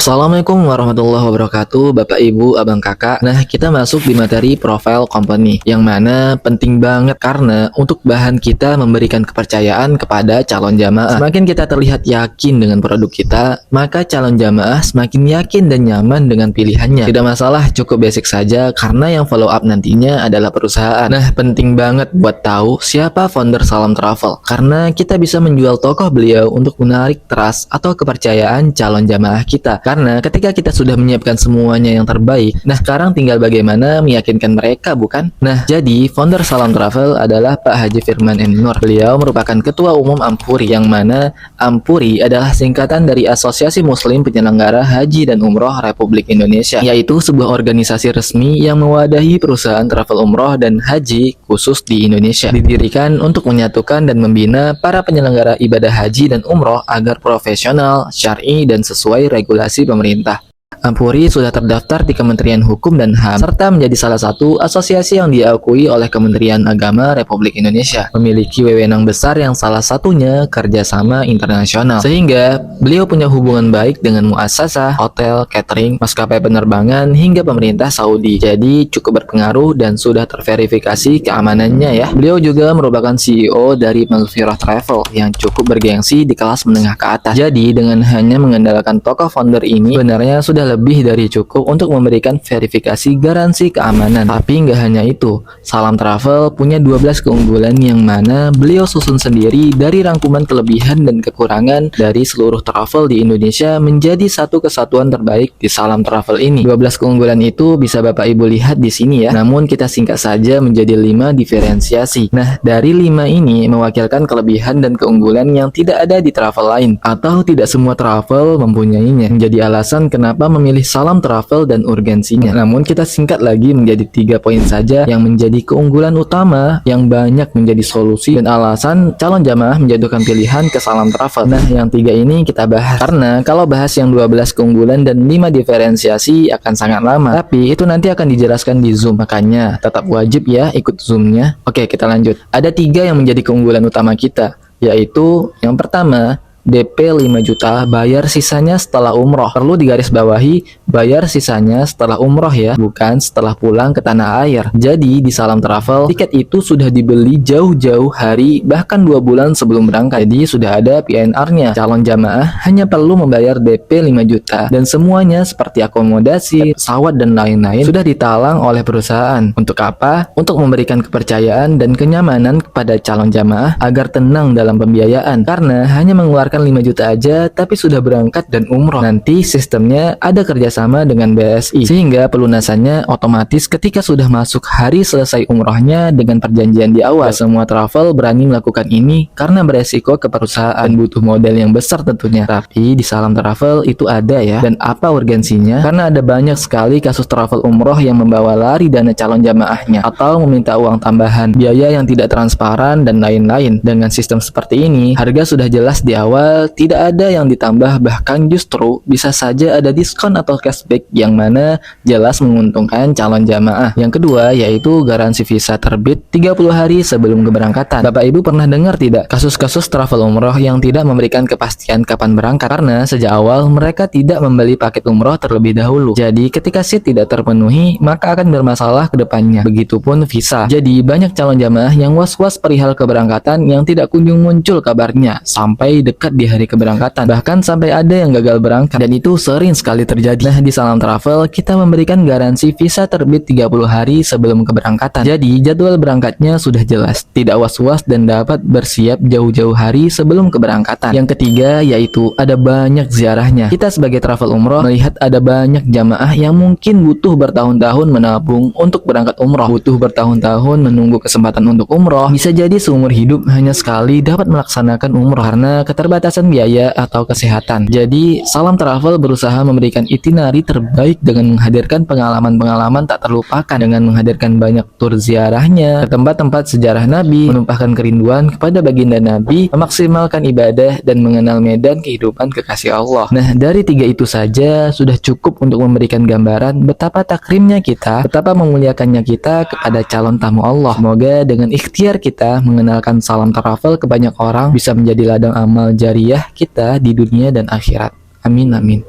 Assalamualaikum warahmatullahi wabarakatuh, Bapak Ibu, Abang Kakak. Nah, kita masuk di materi profile company, yang mana penting banget karena untuk bahan kita memberikan kepercayaan kepada calon jamaah. Semakin kita terlihat yakin dengan produk kita, maka calon jamaah semakin yakin dan nyaman dengan pilihannya. Tidak masalah, cukup basic saja karena yang follow up nantinya adalah perusahaan. Nah, penting banget buat tahu siapa founder Salam Travel, karena kita bisa menjual tokoh beliau untuk menarik trust atau kepercayaan calon jamaah kita. Karena ketika kita sudah menyiapkan semuanya yang terbaik, nah sekarang tinggal bagaimana meyakinkan mereka, bukan? Nah, jadi founder Salam Travel adalah Pak Haji Firman M. Nur. Beliau merupakan Ketua Umum Ampuri, yang mana Ampuri adalah singkatan dari Asosiasi Muslim Penyelenggara Haji dan Umroh Republik Indonesia, yaitu sebuah organisasi resmi yang mewadahi perusahaan travel umroh dan haji khusus di Indonesia. Didirikan untuk menyatukan dan membina para penyelenggara ibadah haji dan umroh agar profesional, syar'i, dan sesuai regulasi pemerintah. Ampuri sudah terdaftar di Kementerian Hukum dan HAM, serta menjadi salah satu asosiasi yang diakui oleh Kementerian Agama Republik Indonesia. Memiliki wewenang besar yang salah satunya kerjasama internasional, sehingga beliau punya hubungan baik dengan muasasah, hotel, catering, maskapai penerbangan, hingga pemerintah Saudi. Jadi cukup berpengaruh dan sudah terverifikasi keamanannya ya. Beliau juga merupakan CEO dari Maghfirah Travel yang cukup bergengsi di kelas menengah ke atas. Jadi dengan hanya mengandalkan tokoh founder ini, benarnya sudah lebih dari cukup untuk memberikan verifikasi garansi keamanan. Tapi nggak hanya itu, Salam Travel punya 12 keunggulan yang mana beliau susun sendiri dari rangkuman kelebihan dan kekurangan dari seluruh travel di Indonesia menjadi satu kesatuan terbaik di Salam Travel ini. 12 keunggulan itu bisa Bapak Ibu lihat di sini ya. Namun kita singkat saja menjadi 5 diferensiasi. Nah, dari 5 ini mewakilkan kelebihan dan keunggulan yang tidak ada di travel lain, atau tidak semua travel mempunyainya. Menjadi alasan kenapa memilih Salam Travel dan urgensinya. Namun kita singkat lagi menjadi 3 poin saja yang menjadi keunggulan utama yang banyak menjadi solusi dan alasan calon jamaah menjatuhkan pilihan ke Salam Travel. Nah, yang 3 ini kita bahas karena kalau bahas yang 12 keunggulan dan 5 diferensiasi akan sangat lama, tapi itu nanti akan dijelaskan di Zoom, makanya tetap wajib ya ikut Zoom-nya. Oke, kita lanjut. Ada 3 yang menjadi keunggulan utama kita, yaitu yang pertama, DP 5 juta, bayar sisanya setelah umroh. Perlu digarisbawahi, bayar sisanya setelah umroh ya, bukan setelah pulang ke tanah air. Jadi di Salam Travel, tiket itu sudah dibeli jauh-jauh hari, bahkan 2 bulan sebelum berangkat. Jadi sudah ada PNR-nya. Calon jamaah hanya perlu membayar DP 5 juta dan semuanya seperti akomodasi, pesawat, dan lain-lain sudah ditalang oleh perusahaan. Untuk apa? Untuk memberikan kepercayaan dan kenyamanan kepada calon jamaah agar tenang dalam pembiayaan, karena hanya mengeluarkan 5 juta aja tapi sudah berangkat dan umroh. Nanti sistemnya ada kerjasama dengan BSI, sehingga pelunasannya otomatis ketika sudah masuk hari selesai umrohnya dengan perjanjian di awal. Semua travel berani melakukan ini karena beresiko ke perusahaan, butuh modal yang besar tentunya. Tapi di Salam Travel itu ada ya. Dan apa urgensinya? Karena ada banyak sekali kasus travel umroh yang membawa lari dana calon jamaahnya atau meminta uang tambahan, biaya yang tidak transparan, dan lain-lain. Dengan sistem seperti ini, harga sudah jelas di awal, tidak ada yang ditambah, bahkan justru bisa saja ada diskon atau cashback yang mana jelas menguntungkan calon jamaah. Yang kedua yaitu garansi visa terbit 30 hari sebelum keberangkatan. Bapak Ibu pernah dengar tidak kasus-kasus travel umroh yang tidak memberikan kepastian kapan berangkat karena sejak awal mereka tidak membeli paket umroh terlebih dahulu. Jadi ketika seat tidak terpenuhi maka akan bermasalah ke depannya. Begitupun visa. Jadi banyak calon jamaah yang was-was perihal keberangkatan yang tidak kunjung muncul kabarnya sampai dekat di hari keberangkatan, bahkan sampai ada yang gagal berangkat, dan itu sering sekali terjadi. Nah, di Salam Travel kita memberikan garansi visa terbit 30 hari sebelum keberangkatan. Jadi jadwal berangkatnya sudah jelas, tidak was-was, dan dapat bersiap jauh-jauh hari sebelum keberangkatan. Yang ketiga yaitu ada banyak ziarahnya. Kita sebagai travel umroh melihat ada banyak jamaah yang mungkin butuh bertahun-tahun menabung untuk berangkat umroh, butuh bertahun-tahun menunggu kesempatan untuk umroh, bisa jadi seumur hidup hanya sekali dapat melaksanakan umroh karena keterbatasan biaya atau kesehatan. Jadi Salam Travel berusaha memberikan itinerary terbaik dengan menghadirkan pengalaman-pengalaman tak terlupakan, dengan menghadirkan banyak tur ziarahnya ke tempat-tempat sejarah Nabi, menumpahkan kerinduan kepada baginda Nabi, memaksimalkan ibadah, dan mengenal medan kehidupan kekasih Allah. Nah, dari 3 itu saja sudah cukup untuk memberikan gambaran betapa takrimnya kita, betapa memuliakannya kita kepada calon tamu Allah. Semoga dengan ikhtiar kita mengenalkan Salam Travel ke banyak orang bisa menjadi ladang amal jariah kita di dunia dan akhirat. Amin amin.